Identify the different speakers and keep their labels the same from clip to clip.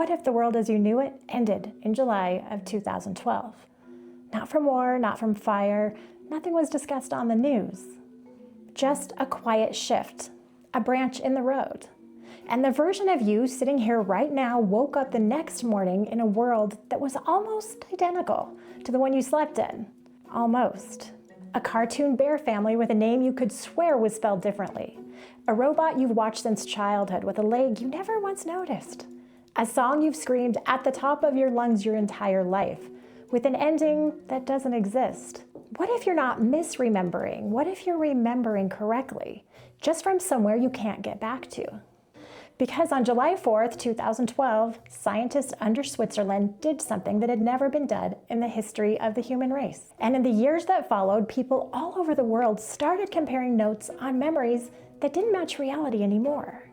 Speaker 1: What if the world as you knew it ended in July of 2012? Not from war, not from fire, nothing was discussed on the news. Just a quiet shift, a branch in the road. And the version of you sitting here right now woke up the next morning in a world that was almost identical to the one you slept in. Almost. A cartoon bear family with a name you could swear was spelled differently. A robot you've watched since childhood with a leg you never once noticed. A song you've screamed at the top of your lungs your entire life, with an ending that doesn't exist. What if you're not misremembering? What if you're remembering correctly, just from somewhere you can't get back to? Because on July 4th, 2012, scientists under Switzerland did something that had never been done in the history of the human race. And in the years that followed, people all over the world started comparing notes on memories that didn't match reality anymore.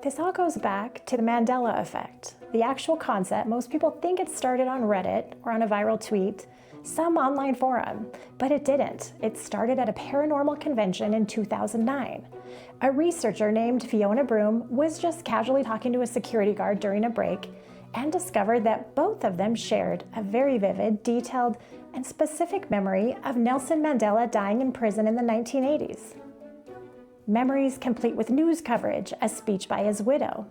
Speaker 1: This all goes back to the Mandela Effect. The actual concept, most people think it started on Reddit or on a viral tweet, some online forum, but it didn't. It started at a paranormal convention in 2009. A researcher named Fiona Broom was just casually talking to a security guard during a break and discovered that both of them shared a very vivid, detailed, and specific memory of Nelson Mandela dying in prison in the 1980s. Memories complete with news coverage, a speech by his widow,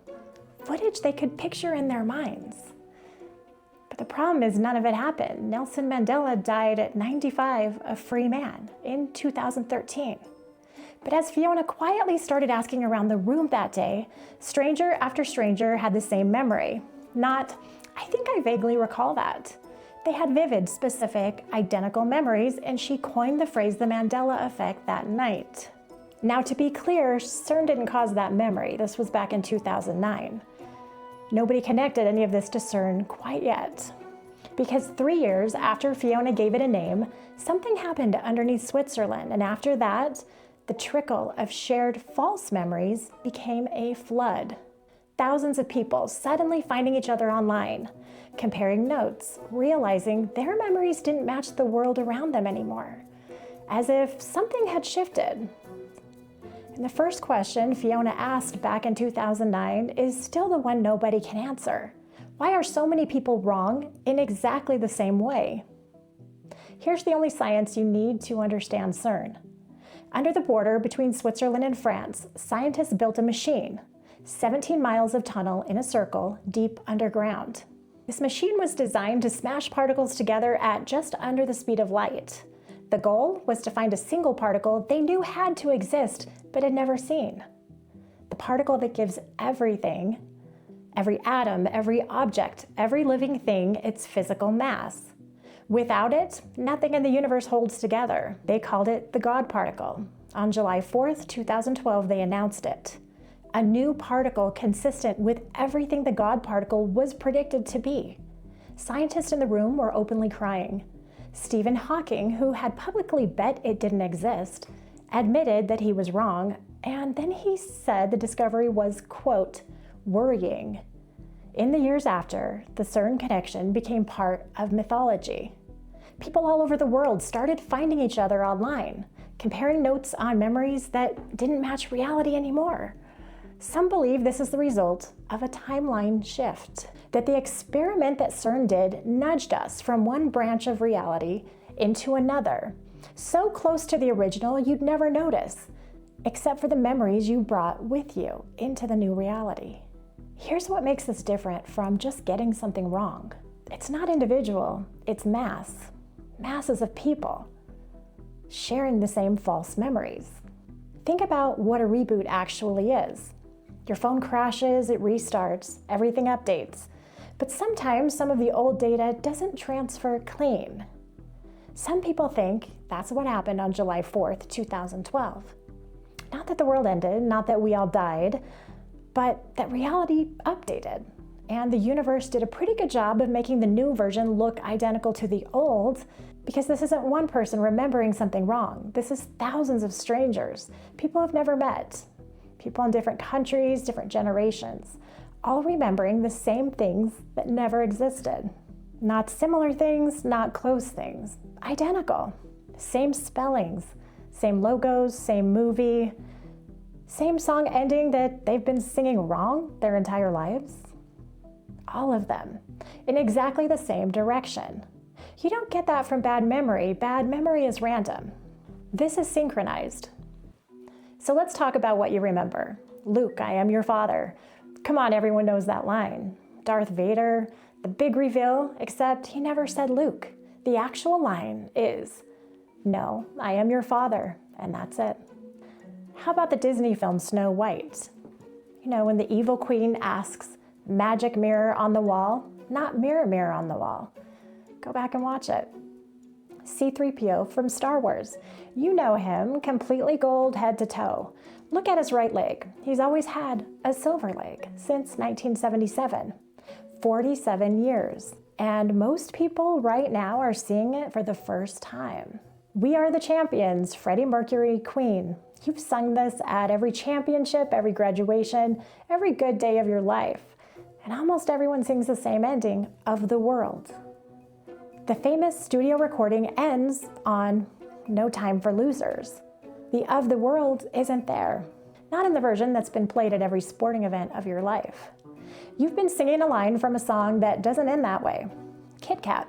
Speaker 1: footage they could picture in their minds. But the problem is none of it happened. Nelson Mandela died at 95, a free man, in 2013. But as Fiona quietly started asking around the room that day, stranger after stranger had the same memory. Not, I think I vaguely recall that. They had vivid, specific, identical memories, and she coined the phrase the Mandela Effect that night. Now, to be clear, CERN didn't cause that memory. This was back in 2009. Nobody connected any of this to CERN quite yet. Because 3 years after Fiona gave it a name, something happened underneath Switzerland, and after that, the trickle of shared false memories became a flood. Thousands of people suddenly finding each other online, comparing notes, realizing their memories didn't match the world around them anymore, as if something had shifted. And the first question Fiona asked back in 2009 is still the one nobody can answer. Why are so many people wrong in exactly the same way? Here's the only science you need to understand CERN. Under the border between Switzerland and France, scientists built a machine, 17 miles of tunnel in a circle deep underground. This machine was designed to smash particles together at just under the speed of light. The goal was to find a single particle they knew had to exist but had never seen. The particle that gives everything, every atom, every object, every living thing, its physical mass. Without it, nothing in the universe holds together. They called it the God particle. On July 4th, 2012, they announced it. A new particle consistent with everything the God particle was predicted to be. Scientists in the room were openly crying. Stephen Hawking, who had publicly bet it didn't exist, admitted that he was wrong, and then he said the discovery was, quote, worrying. In the years after, the CERN connection became part of mythology. People all over the world started finding each other online, comparing notes on memories that didn't match reality anymore. Some believe this is the result of a timeline shift, that the experiment that CERN did nudged us from one branch of reality into another, so close to the original you'd never notice, except for the memories you brought with you into the new reality. Here's what makes this different from just getting something wrong. It's not individual, it's mass. Masses of people sharing the same false memories. Think about what a reboot actually is. Your phone crashes, it restarts, everything updates. But sometimes some of the old data doesn't transfer clean. Some people think that's what happened on July 4th, 2012. Not that the world ended, not that we all died, but that reality updated. And the universe did a pretty good job of making the new version look identical to the old, because this isn't one person remembering something wrong. This is thousands of strangers, people I've never met, people in different countries, different generations, all remembering the same things that never existed. Not similar things, not close things, identical. Same spellings, same logos, same movie, same song ending that they've been singing wrong their entire lives. all of them, in exactly the same direction. You don't get that from bad memory. Bad memory is random. This is synchronized. So let's talk about what you remember. Luke, I am your father. Come on, everyone knows that line. Darth Vader, the big reveal, except he never said Luke. The actual line is, no, I am your father, and that's it. How about the Disney film Snow White? You know, when the evil queen asks, magic mirror on the wall, not mirror, mirror on the wall. Go back and watch it. C-3PO from Star Wars. You know him, completely gold head to toe. Look at his right leg. He's always had a silver leg since 1977. 47 years. And most people right now are seeing it for the first time. We are the champions, Freddie Mercury, Queen. You've sung this at every championship, every graduation, every good day of your life. And almost everyone sings the same ending of the world. The famous studio recording ends on No Time for Losers. The of the world isn't there. Not in the version that's been played at every sporting event of your life. You've been singing a line from a song that doesn't end that way. Kit Kat,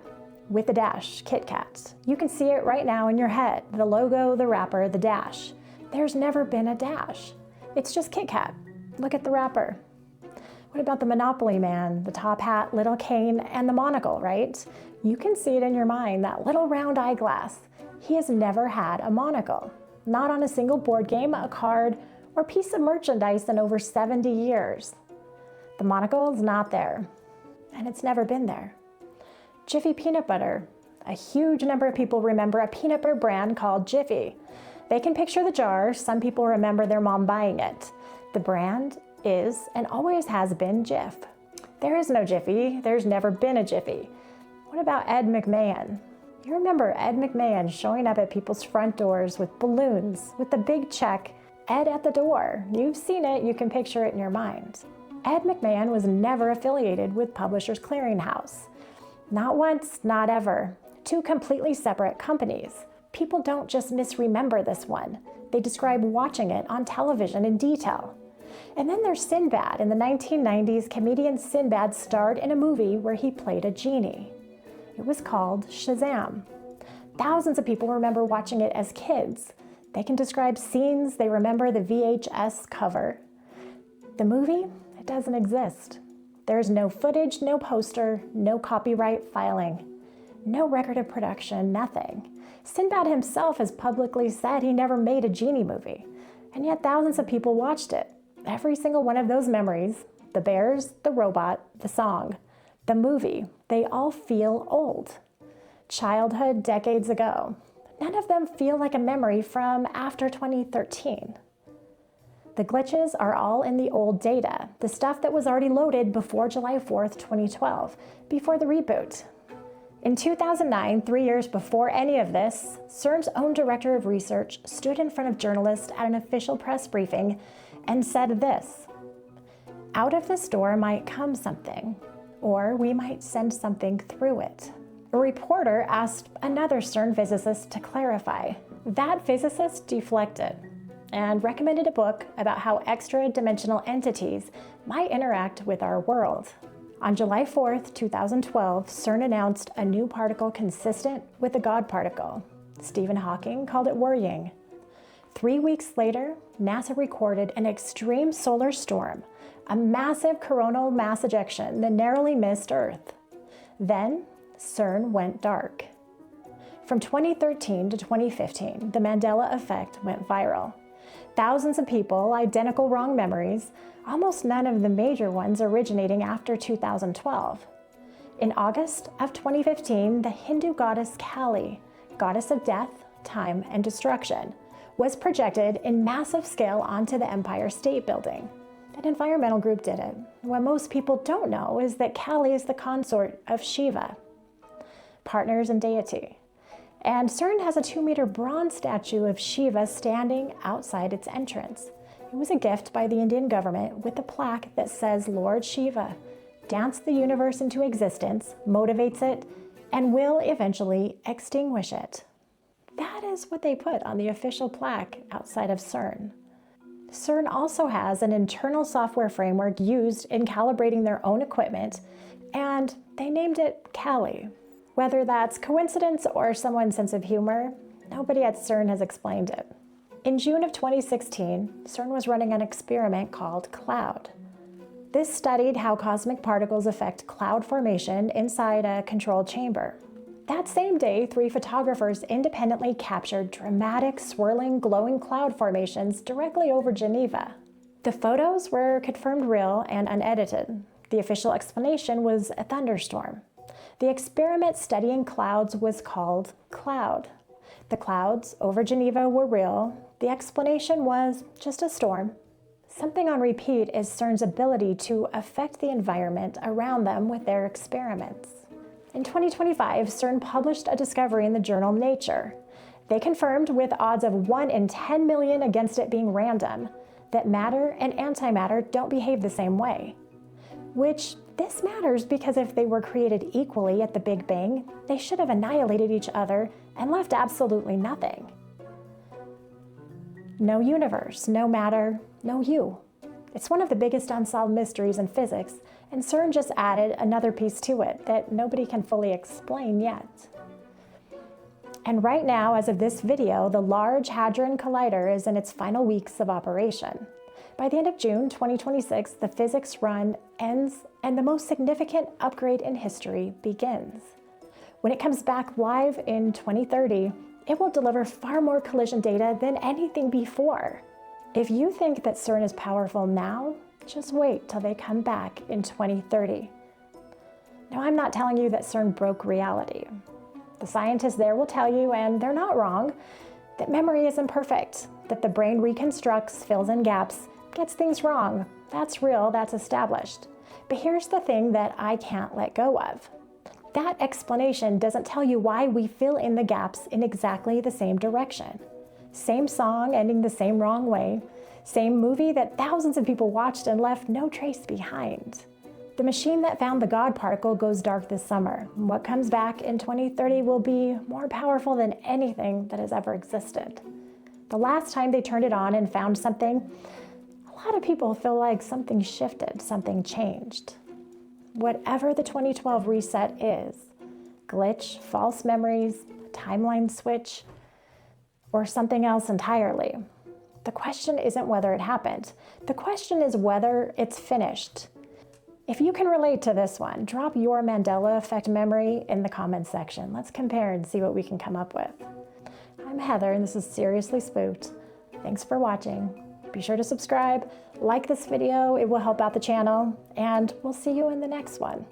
Speaker 1: with a dash, Kit Kat. You can see it right now in your head. The logo, the wrapper, the dash. There's never been a dash. It's just Kit Kat. Look at the wrapper. What about the Monopoly man, the top hat, little cane, and the monocle, right? You can see it in your mind, that little round eyeglass. He has never had a monocle. Not on a single board game, a card, or piece of merchandise in over 70 years. The monocle is not there, and it's never been there. Jiffy peanut butter. A huge number of people remember a peanut butter brand called Jiffy. They can picture the jar. Some people remember their mom buying it. The brand is and always has been Jif. There is no Jiffy. There's never been a Jiffy. What about Ed McMahon? You remember Ed McMahon showing up at people's front doors with balloons, with the big check, Ed at the door. You've seen it. You can picture it in your mind. Ed McMahon was never affiliated with Publishers Clearinghouse. Not once, not ever. Two completely separate companies. People don't just misremember this one. They describe watching it on television in detail. And then there's Sinbad. In the 1990s, comedian Sinbad starred in a movie where he played a genie. It was called Shazam. Thousands of people remember watching it as kids. They can describe scenes, they remember the VHS cover. The movie, it doesn't exist. There's no footage, no poster, no copyright filing, no record of production, nothing. Sinbad himself has publicly said he never made a genie movie, and yet thousands of people watched it. Every single one of those memories, the bears, the robot, the song, the movie, they all feel old. Childhood decades ago. None of them feel like a memory from after 2013. The glitches are all in the old data, the stuff that was already loaded before July 4th, 2012, before the reboot. In 2009, 3 years before any of this, CERN's own director of research stood in front of journalists at an official press briefing and said this: "Out of this door might come something, or we might send something through it." A reporter asked another CERN physicist to clarify. That physicist deflected and recommended a book about how extra-dimensional entities might interact with our world. On July 4th, 2012, CERN announced a new particle consistent with the God particle. Stephen Hawking called it worrying. 3 weeks later, NASA recorded an extreme solar storm, a massive coronal mass ejection that narrowly missed Earth. Then, CERN went dark. From 2013 to 2015, the Mandela Effect went viral. Thousands of people, identical wrong memories, almost none of the major ones originating after 2012. In August of 2015, the Hindu goddess Kali, goddess of death, time, and destruction, was projected in massive scale onto the Empire State Building. An environmental group did it. What most people don't know is that Kali is the consort of Shiva, partners in deity. And CERN has a 2-meter bronze statue of Shiva standing outside its entrance. It was a gift by the Indian government with a plaque that says, "Lord Shiva danced the universe into existence, motivates it, and will eventually extinguish it." That is what they put on the official plaque outside of CERN. CERN also has an internal software framework used in calibrating their own equipment, and they named it Cali. Whether that's coincidence or someone's sense of humor, nobody at CERN has explained it. In June of 2016, CERN was running an experiment called CLOUD. This studied how cosmic particles affect cloud formation inside a controlled chamber. That same day, 3 photographers independently captured dramatic, swirling, glowing cloud formations directly over Geneva. The photos were confirmed real and unedited. The official explanation was a thunderstorm. The experiment studying clouds was called CLOUD. The clouds over Geneva were real. The explanation was just a storm. Something on repeat is CERN's ability to affect the environment around them with their experiments. In 2025, CERN published a discovery in the journal Nature. They confirmed, with odds of 1 in 10 million against it being random, that matter and antimatter don't behave the same way. Which, this matters because if they were created equally at the Big Bang, they should have annihilated each other and left absolutely nothing. No universe, no matter, no you. It's one of the biggest unsolved mysteries in physics, and CERN just added another piece to it that nobody can fully explain yet. And right now, as of this video, the Large Hadron Collider is in its final weeks of operation. By the end of June 2026, the physics run ends and the most significant upgrade in history begins. When it comes back live in 2030, it will deliver far more collision data than anything before. If you think that CERN is powerful now, just wait till they come back in 2030. Now, I'm not telling you that CERN broke reality. The scientists there will tell you, and they're not wrong, that memory isn't perfect, that the brain reconstructs, fills in gaps, gets things wrong. That's real, that's established. But here's the thing that I can't let go of. That explanation doesn't tell you why we fill in the gaps in exactly the same direction. Same song ending the same wrong way, same movie that thousands of people watched and left no trace behind. The machine that found the God particle goes dark this summer. What comes back in 2030 will be more powerful than anything that has ever existed. The last time they turned it on and found something, a lot of people feel like something shifted, something changed. Whatever the 2012 reset is, glitch, false memories, timeline switch, or something else entirely. The question isn't whether it happened. The question is whether it's finished. If you can relate to this one, drop your Mandela Effect memory in the comments section. Let's compare and see what we can come up with. I'm Heather, and this is Seriously Spooked. Thanks for watching. Be sure to subscribe, like this video, it will help out the channel, and we'll see you in the next one.